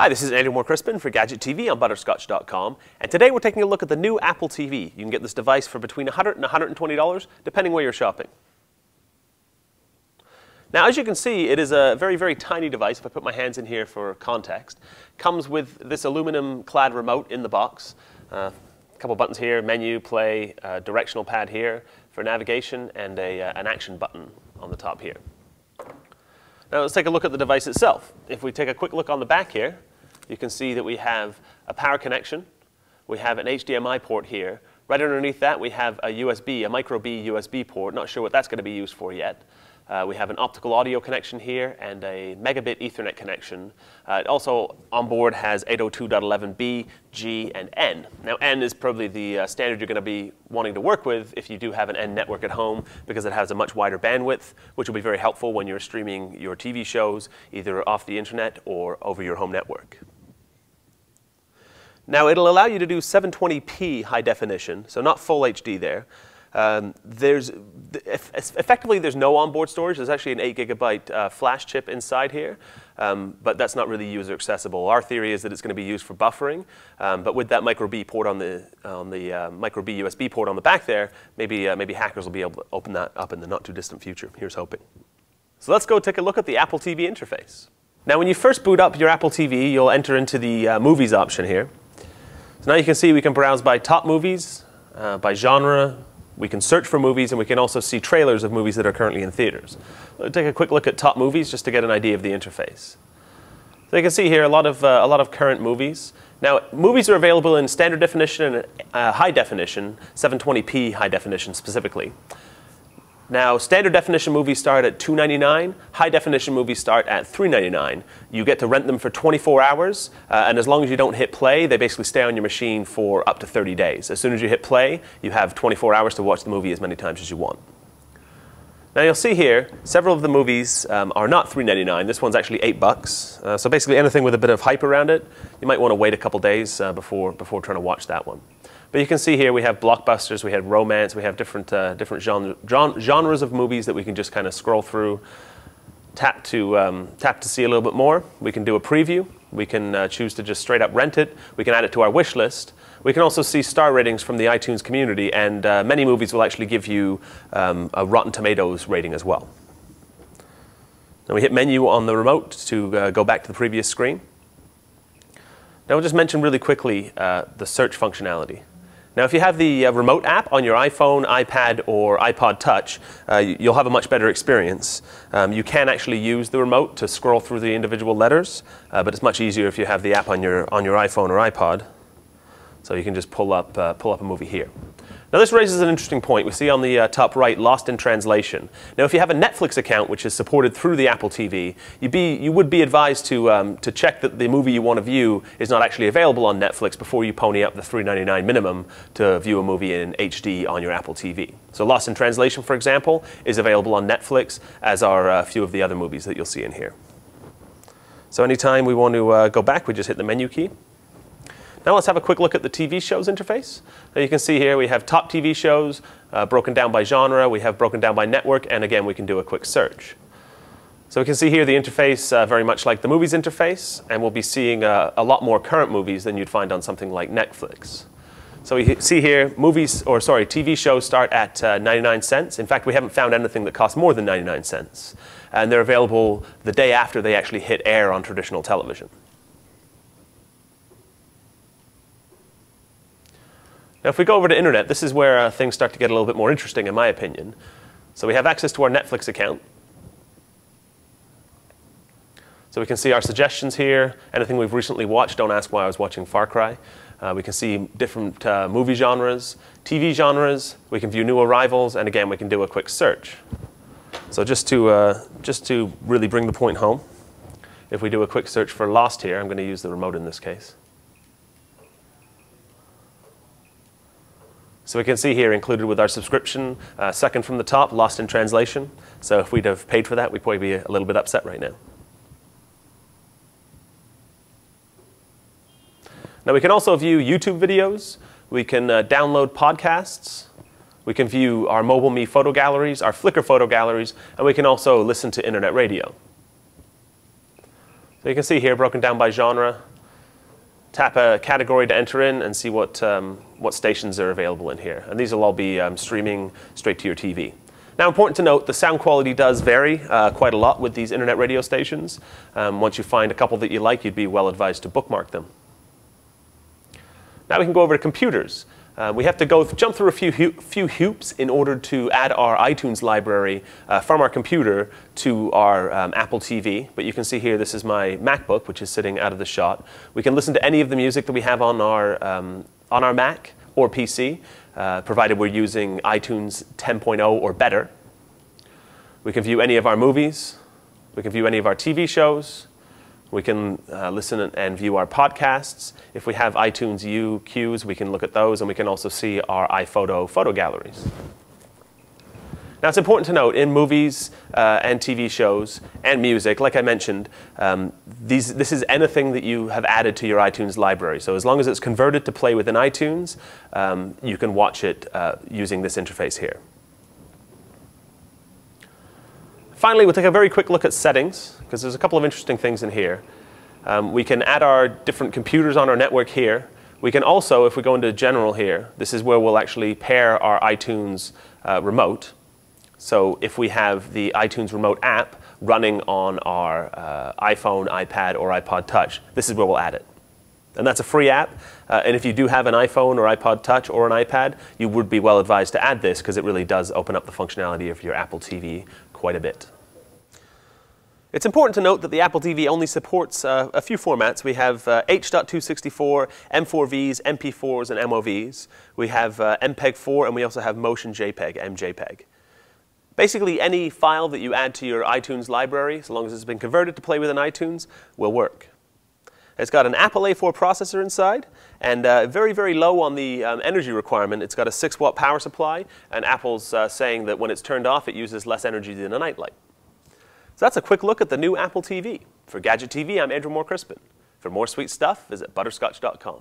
Hi, this is Andrew Moore-Crispin for Gadget TV on Butterscotch.com, and today we're taking a look at the new Apple TV. You can get this device for between $100 and $120, depending where you're shopping. Now, as you can see, it is a very, very tiny device. If I put my hands in here for context, comes with this aluminum-clad remote in the box. A couple buttons here: menu, play, directional pad here for navigation, and an action button on the top here. Now let's take a look at the device itself. If we take a quick look on the back here, you can see that we have a power connection. We have an HDMI port here. Right underneath that we have a USB, a micro B USB port. Not sure what that's going to be used for yet. We have an optical audio connection here and a megabit Ethernet connection. It also on board has 802.11b, G, and N. Now N is probably the standard you're going to be wanting to work with if you do have an N network at home, because it has a much wider bandwidth, which will be very helpful when you're streaming your TV shows either off the internet or over your home network. Now it'll allow you to do 720p high definition, so not full HD there. Effectively, there's no onboard storage. There's actually an 8 GB flash chip inside here, but that's not really user accessible. Our theory is that it's going to be used for buffering, but with that micro B port on the micro B USB port on the back there, maybe hackers will be able to open that up in the not too distant future. Here's hoping. So let's go take a look at the Apple TV interface. Now, when you first boot up your Apple TV, you'll enter into the movies option here. So now you can see we can browse by top movies, by genre. We can search for movies, and we can also see trailers of movies that are currently in theaters. Let's take a quick look at top movies just to get an idea of the interface. So you can see here a lot of current movies. Now, movies are available in standard definition and high definition, 720p high definition specifically. Now, standard definition movies start at $2.99. High definition movies start at $3.99. You get to rent them for 24 hours, and as long as you don't hit play, they basically stay on your machine for up to 30 days. As soon as you hit play, you have 24 hours to watch the movie as many times as you want. Now, you'll see here, several of the movies are not $3.99. This one's actually $8. So basically anything with a bit of hype around it, you might want to wait a couple days before trying to watch that one. But you can see here we have blockbusters, we have romance, we have different genres of movies that we can just kind of scroll through, tap to see a little bit more. We can do a preview. We can choose to just straight up rent it. We can add it to our wish list. We can also see star ratings from the iTunes community, and many movies will actually give you a Rotten Tomatoes rating as well. Now we hit menu on the remote to go back to the previous screen. Now we'll just mention really quickly the search functionality. Now, if you have the remote app on your iPhone, iPad, or iPod Touch, you'll have a much better experience. You can actually use the remote to scroll through the individual letters, but it's much easier if you have the app on your iPhone or iPod. So you can just pull up a movie here. Now, this raises an interesting point. We see on the top right, lost in translation. Now, if you have a Netflix account, which is supported through the Apple TV, you would be advised to check that the movie you want to view is not actually available on Netflix before you pony up the $3.99 minimum to view a movie in HD on your Apple TV. So Lost in Translation, for example, is available on Netflix, as are a few of the other movies that you'll see in here. So anytime we want to go back, we just hit the menu key. Now let's have a quick look at the TV shows interface. Now you can see here we have top TV shows broken down by genre, we have broken down by network, and again we can do a quick search. So we can see here the interface very much like the movies interface, and we'll be seeing a lot more current movies than you'd find on something like Netflix. So we see here TV shows start at 99 cents. In fact, we haven't found anything that costs more than 99 cents. And they're available the day after they actually hit air on traditional television. Now, if we go over to internet, this is where things start to get a little bit more interesting, in my opinion. So we have access to our Netflix account. So we can see our suggestions here, anything we've recently watched. Don't ask why I was watching Far Cry. We can see different movie genres, TV genres. We can view new arrivals, and again, we can do a quick search. So just to really bring the point home, if we do a quick search for Lost here, I'm going to use the remote in this case. So we can see here, included with our subscription, second from the top, Lost in Translation. So if we'd have paid for that, we'd probably be a little bit upset right now. Now we can also view YouTube videos. We can download podcasts. We can view our MobileMe photo galleries, our Flickr photo galleries, and we can also listen to internet radio. So you can see here, broken down by genre, tap a category to enter in, and see what stations are available in here. And these will all be streaming straight to your TV. Now, important to note, the sound quality does vary quite a lot with these internet radio stations. Once you find a couple that you like, you'd be well advised to bookmark them. Now we can go over to computers. We have to jump through a few hoops in order to add our iTunes library from our computer to our Apple TV. But you can see here, this is my MacBook, which is sitting out of the shot. We can listen to any of the music that we have on our Mac or PC, provided we're using iTunes 10.0 or better. We can view any of our movies. We can view any of our TV shows. We can listen and view our podcasts. If we have iTunes U queues, we can look at those, and we can also see our iPhoto photo galleries. Now, it's important to note, in movies and TV shows and music, like I mentioned, this is anything that you have added to your iTunes library. So as long as it's converted to play within iTunes, you can watch it using this interface here. Finally, we'll take a very quick look at settings, because there's a couple of interesting things in here. We can add our different computers on our network here. We can also, if we go into General here, this is where we'll actually pair our iTunes remote. So if we have the iTunes remote app running on our iPhone, iPad, or iPod Touch, this is where we'll add it. And that's a free app. And if you do have an iPhone or iPod Touch or an iPad, you would be well advised to add this, because it really does open up the functionality of your Apple TV quite a bit. It's important to note that the Apple TV only supports a few formats. We have H.264, M4Vs, MP4s, and MOVs. We have MPEG-4, and we also have Motion JPEG, MJPEG. Basically, any file that you add to your iTunes library, as long as it's been converted to play within iTunes, will work. It's got an Apple A4 processor inside, and very, very low on the energy requirement. It's got a 6-watt power supply, and Apple's saying that when it's turned off, it uses less energy than a nightlight. So that's a quick look at the new Apple TV. For Gadget TV, I'm Andrew Moore-Crispin. For more sweet stuff, visit butterscotch.com.